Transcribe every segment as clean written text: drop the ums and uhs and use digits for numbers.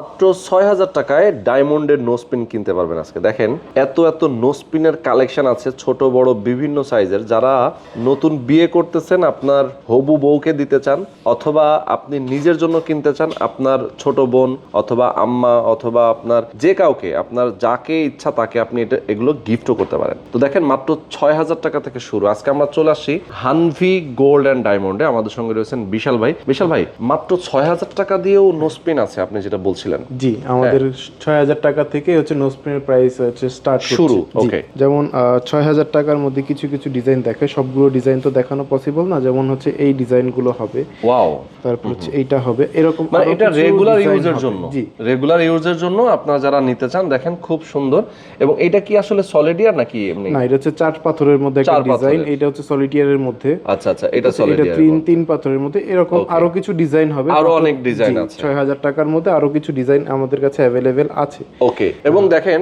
মাত্র ৬,০০০ টাকায় ডায়মন্ডের নোজপিন কিনতে পারবেন আজকে। দেখেন এত এত নোজপিনের কালেকশন আছে, ছোট বড় বিভিন্ন সাইজের। যারা নতুন বিয়ে করতেছেন, আপনার হবু বউকে দিতে চান, অথবা আপনি নিজের জন্য কিনতে চান, আপনার ছোট বোন অথবা আম্মা অথবা আপনার যে কাউকে, আপনার যাকে ইচ্ছা তাকে আপনি এগুলো গিফটও করতে পারেন। তো দেখেন মাত্র ৬,০০০ টাকা থেকে শুরু। আজকে আমরা চলে আসছি হানভি গোল্ড অ্যান্ড ডায়মন্ডে। আমাদের সঙ্গে রয়েছেন বিশাল ভাই। বিশাল ভাই, মাত্র ৬,০০০ টাকা দিয়েও নোজপিন আছে, আপনি যেটা বলছিলেন। জি, আমাদের ৬,০০০ টাকা থেকে হচ্ছে নোজপিনের প্রাইস হচ্ছে স্টার্ট শুরু। ওকে, যেমন ৬,০০০ টাকার মধ্যে কিছু কিছু ডিজাইন দেখে, সবগুলো ডিজাইন তো দেখানো পসিবল না। যেমন হচ্ছে এই ডিজাইনগুলো হবে, ওয়াও, তারপর হচ্ছে এইটা হবে, এরকম মানে আরো এটা কিছু রেগুলার ডিজাইন ইউজের হবে। জন্য। জি, রেগুলার ইউজের জন্য আপনারা যারা নিতে চান, দেখেন খুব সুন্দর। এবং এটা কি আসলে সলিডিয়ার নাকি এমনি? না, এটা হচ্ছে 4 পাথরের মধ্যে একটা ডিজাইন, এটা হচ্ছে সলিটিয়ারের মধ্যে। আচ্ছা আচ্ছা, এটা এটা সলিডিয়ার। 3 পাথরের মধ্যে, এরকম আরো কিছু ডিজাইন হবে, আরো অনেক ডিজাইন আছে। ৬,০০০ টাকার মধ্যে আরো কিছু ডিজাইন আমাদের কাছে অ্যাভেলেবেল আছে। ওকে, এবং দেখেন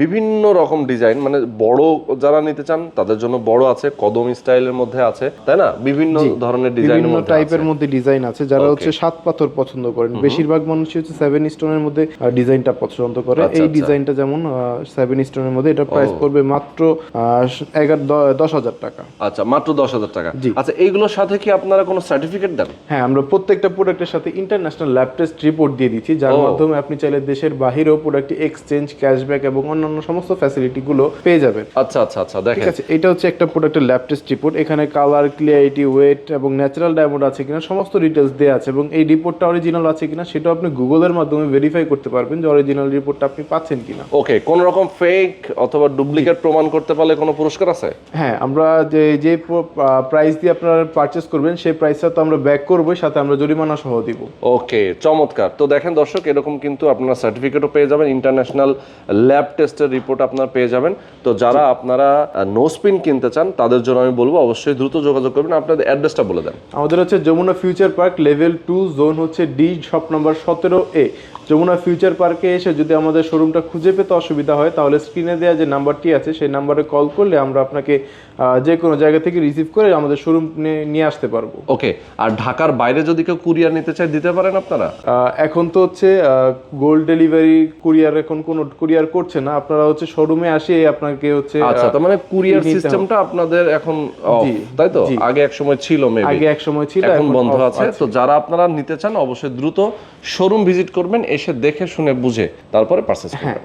বিভিন্ন রকম ডিজাইন, মানে বড় যারা নিতে চান তাদের জন্য বড় আছে, কদম স্টাইলের মধ্যে আছে, তাই না? বিভিন্ন ধরনের ডিজাইনের বিভিন্ন মধ্যে টাইপের মধ্যে ডিজাইন আছে। যারা হচ্ছে 7 পাথর পছন্দ করেন, বেশিরভাগ মানুষই হচ্ছে 7 স্টোনের মধ্যে ডিজাইনটা পছন্দ করে। এই ডিজাইনটা যেমন 7 স্টোনের মধ্যে, এটা প্রাইস পড়বে মাত্র 10,000 টাকা। আচ্ছা, মাত্র 10,000 টাকা। আচ্ছা, এইগুলোর সাথে কি আপনারা কোনো সার্টিফিকেট দেন? হ্যাঁ, আমরা প্রত্যেকটা প্রোডাক্টের সাথে ইন্টারন্যাশনাল ল্যাব টেস্ট রিপোর্ট দিয়ে দিচ্ছি, যার মাধ্যমে আপনি চাইলে দেশের বাহিরেও প্রোডাক্ট এক্সচেঞ্জ, ক্যাশব্যাক এবং অন্যান্য সমস্ত ফ্যাসিলিটি গুলো পেয়ে যাবেন। আচ্ছা আচ্ছা আচ্ছা, দেখেন ঠিক আছে, এটা হচ্ছে একটা প্রোডাক্টের ল্যাব টেস্ট রিপোর্ট। এখানে কালার, ক্লিয়ারিটি, ওয়েট এবং ন্যাচারাল ডায়মন্ড আছে কিনা সমস্ত ডিটেলস দেওয়া আছে, এবং এই রিপোর্টটা অরিজিনাল আছে কিনা সেটাও আপনি গুগলের মাধ্যমে ভেরিফাই করতে পারবেন যে অরিজিনাল রিপোর্টটা আপনি পাচ্ছেন কিনা। ওকে, কোন রকম ফেক অথবা ডুপ্লিকেট প্রমাণ করতে পারলে কোনো পুরস্কার আছে? হ্যাঁ, আমরা যে প্রাইস দিয়ে আপনারা পারচেজ করবেন সেই প্রাইসটা তো আমরা ব্যাক করবো, সাথে আমরা জরিমানা সহ দিব। ওকে, চমৎকার। তো দেখেন দর্শক, এরকম কিন্তু আপনারা সার্টিফিকেটও পেয়ে যাবেন, ইন্টারন্যাশনাল ল্যাব টেস্টের রিপোর্ট আপনারা পেয়ে যাবেন। তো যারা আপনারা নোজপিন কিনতে চান তাদের জন্য আমি বলবো অবশ্যই দ্রুত যোগাযোগ করবেন। আপনাদের অ্যাড্রেসটা বলে দেন। আমাদের হচ্ছে Jamuna future park level 2, zone হচ্ছে D, shop number 17A। Jamuna future পার্কে এসে যদি আমাদের শোরুমটা খুঁজে পেতে অসুবিধা হয়, তাহলে স্ক্রিনে দেওয়া যে নাম্বারটি আছে সেই নাম্বারে কল করলে আমরা আপনাকে যে কোনো জায়গা থেকে রিসিভ করে আমাদের শোরুম নিয়ে আসতে পারবো। ওকে, আর ঢাকার বাইরে যদি কেউ কুরিয়ার নিতে চায়, দিতে পারেন আপনারা? এখন তো হচ্ছে গোল্ড ডেলিভারি কুরিয়ার, এখন কোনো কুরিয়ার করছে না। আপনারা হচ্ছে শোরুমে আসে আপনাকে হচ্ছে, আচ্ছা, তার মানে কুরিয়ার সিস্টেমটা আপনাদের এখন অফ, তাই তো? আগে এক সময় ছিল, মেবি আগে এক সময় ছিল, এখন বন্ধ আছে। তো যারা আপনারা নিতে চান অবশ্যই দ্রুত শোরুম ভিজিট করবেন, এসে দেখে শুনে বুঝে তারপরে পারচেজ করবেন।